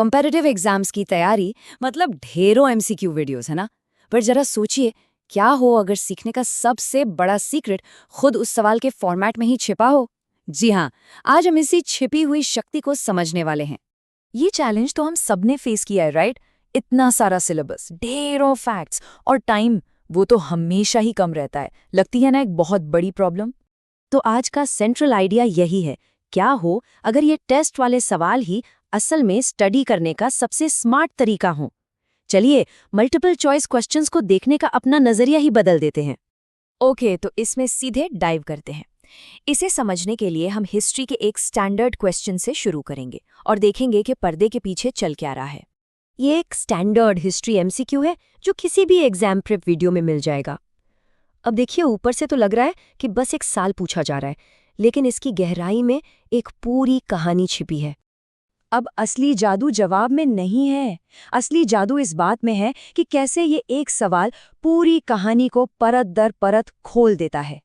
Competitive exams की तैयारी मतलब ढेरों एमसीक्यू वीडियोस है ना। पर जरा सोचिए, क्या हो अगर सीखने का सबसे बड़ा सीक्रेट खुद उस सवाल के फॉर्मेट में ही छिपा हो। जी हाँ, आज हम इसी छिपी हुई शक्ति को समझने वाले हैं। ये चैलेंज तो हम सबने फेस किया है, राइट? इतना सारा सिलेबस, ढेरों फैक्ट्स और टाइम, वो तो हमेशा ही कम रहता है। लगती है ना एक बहुत बड़ी प्रॉब्लम। तो आज का सेंट्रल आइडिया यही है, क्या हो अगर ये टेस्ट वाले सवाल ही असल में स्टडी करने का सबसे स्मार्ट तरीका हो। चलिए मल्टीपल चॉइस क्वेश्चंस को देखने का अपना नजरिया ही बदल देते हैं। ओके, तो इसमें सीधे डाइव करते हैं। इसे समझने के लिए हम हिस्ट्री के एक स्टैंडर्ड क्वेश्चन से शुरू करेंगे और देखेंगे कि पर्दे के पीछे चल क्या रहा है। ये एक स्टैंडर्ड हिस्ट्री एमसीक्यू है जो किसी भी एग्जाम प्रेप वीडियो में मिल जाएगा। अब देखिए, ऊपर से तो लग रहा है कि बस एक साल पूछा जा रहा है, लेकिन इसकी गहराई में एक पूरी कहानी छिपी है। अब असली जादू जवाब में नहीं है, असली जादू इस बात में है कि कैसे ये एक सवाल पूरी कहानी को परत दर परत खोल देता है।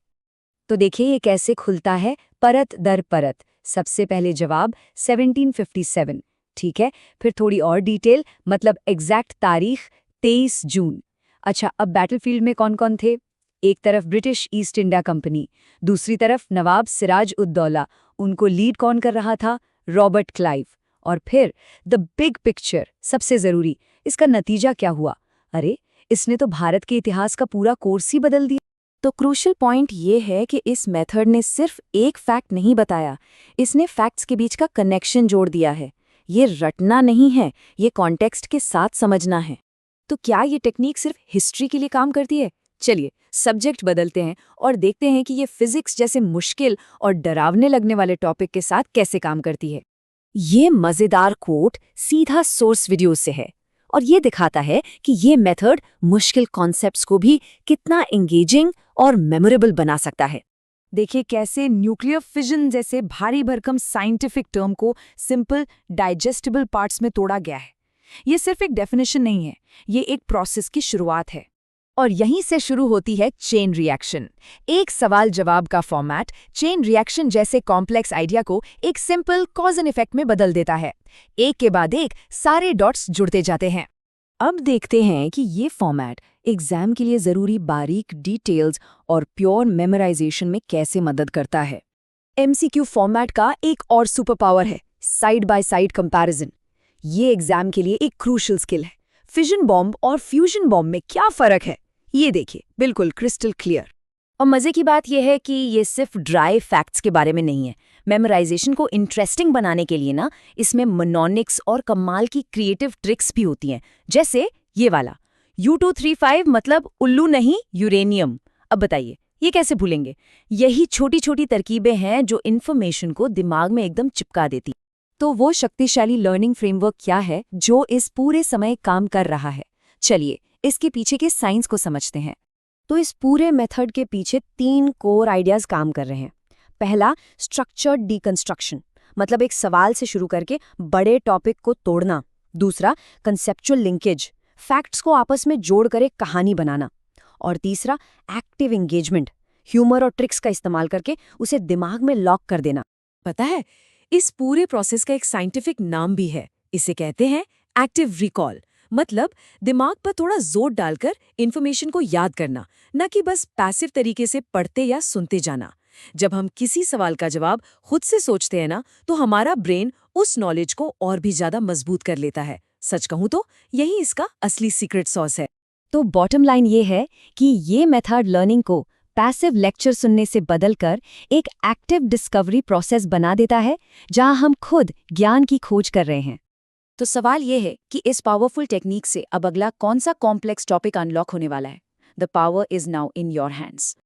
तो देखिए ये कैसे खुलता है, परत दर परत। सबसे पहले जवाब 1757, ठीक है। फिर थोड़ी और डिटेल, मतलब एग्जैक्ट तारीख 23 जून। अच्छा, अब बैटलफील्ड में कौन कौन थे? एक तरफ ब्रिटिश ईस्ट इंडिया कंपनी, दूसरी तरफ नवाब सिराज उद दौला। उनको लीड कौन कर रहा था? Robert Clive. और फिर द बिग पिक्चर, सबसे जरूरी, इसका नतीजा क्या हुआ? अरे, इसने तो भारत के इतिहास का पूरा कोर्स ही बदल दिया। तो क्रूशियल पॉइंट ये है कि इस मेथड ने सिर्फ एक फैक्ट नहीं बताया, इसने फैक्ट्स के बीच का कनेक्शन जोड़ दिया है। ये रटना नहीं है, ये कॉन्टेक्स्ट के साथ समझना है। तो क्या ये टेक्निक सिर्फ हिस्ट्री के लिए काम करती है? चलिए सब्जेक्ट बदलते हैं और देखते हैं कि ये फिजिक्स जैसे मुश्किल और डरावने लगने वाले टॉपिक के साथ कैसे काम करती है। ये मजेदार कोट सीधा सोर्स वीडियो से है और ये दिखाता है कि ये मेथड मुश्किल कॉन्सेप्ट्स को भी कितना एंगेजिंग और मेमोरेबल बना सकता है। देखिए कैसे न्यूक्लियर फिजन जैसे भारी भरकम साइंटिफिक टर्म को सिंपल डाइजेस्टिबल पार्ट्स में तोड़ा गया है। ये सिर्फ एक डेफिनेशन नहीं है, ये एक प्रोसेस की शुरुआत है। और यहीं से शुरू होती है चेन रिएक्शन। एक सवाल जवाब का फॉर्मेट चेन रिएक्शन जैसे कॉम्प्लेक्स आइडिया को एक सिंपल कॉज एंड इफेक्ट में बदल देता है। एक के बाद एक सारे डॉट्स जुड़ते जाते हैं। अब देखते हैं कि ये फॉर्मेट एग्जाम के लिए जरूरी बारीक डिटेल्स और प्योर मेमोराइजेशन में कैसे मदद करता है। एमसीक्यू फॉर्मेट का एक और सुपर पावर है साइड बाय साइड कंपैरिजन। ये एग्जाम के लिए एक क्रूशियल स्किल है। फिजन बॉम्ब और फ्यूजन बॉम्ब में क्या फर्क है, ये देखिए, बिल्कुल क्रिस्टल क्लियर। और मजे की बात यह है कि ये सिर्फ ड्राई फैक्ट्स के बारे में नहीं है। मेमोराइजेशन को इंटरेस्टिंग बनाने के लिए ना, इसमें मोनोनिक्स और कमाल की क्रिएटिव ट्रिक्स भी होती हैं। जैसे ये वाला U235 मतलब उल्लू नहीं यूरेनियम। अब बताइए ये कैसे भूलेंगे? यही छोटी छोटी तरकीबें हैं जो इन्फॉर्मेशन को दिमाग में एकदम चिपका देती। तो वो शक्तिशाली लर्निंग फ्रेमवर्क क्या है जो इस पूरे समय काम कर रहा है? चलिए इसके पीछे के साइंस को समझते हैं। तो इस पूरे मेथड के पीछे 3 कोर आइडियाज काम कर रहे हैं। पहला, स्ट्रक्चर्ड डिकंस्ट्रक्शन, मतलब एक सवाल से शुरू करके बड़े टॉपिक को तोड़ना। दूसरा, कंसेप्चुअल लिंकेज, फैक्ट्स को आपस में जोड़कर एक कहानी बनाना। और तीसरा, एक्टिव एंगेजमेंट, ह्यूमर और ट्रिक्स का इस्तेमाल करके उसे दिमाग में लॉक कर देना। पता है, इस पूरे प्रोसेस का एक साइंटिफिक नाम भी है। इसे कहते हैं एक्टिव रिकॉल, मतलब दिमाग पर थोड़ा जोर डालकर इन्फॉर्मेशन को याद करना, न कि बस पैसिव तरीके से पढ़ते या सुनते जाना। जब हम किसी सवाल का जवाब खुद से सोचते हैं ना, तो हमारा ब्रेन उस नॉलेज को और भी ज्यादा मजबूत कर लेता है। सच कहूं तो यही इसका असली सीक्रेट सॉस है। तो बॉटम लाइन ये है कि ये मेथड लर्निंग को पैसिव लेक्चर सुनने से बदलकर एक एक्टिव डिस्कवरी प्रोसेस बना देता है, जहां हम खुद ज्ञान की खोज कर रहे हैं। तो सवाल ये है कि इस पावरफुल टेक्निक से अब अगला कौन सा कॉम्प्लेक्स टॉपिक अनलॉक होने वाला है? The power is now in your hands.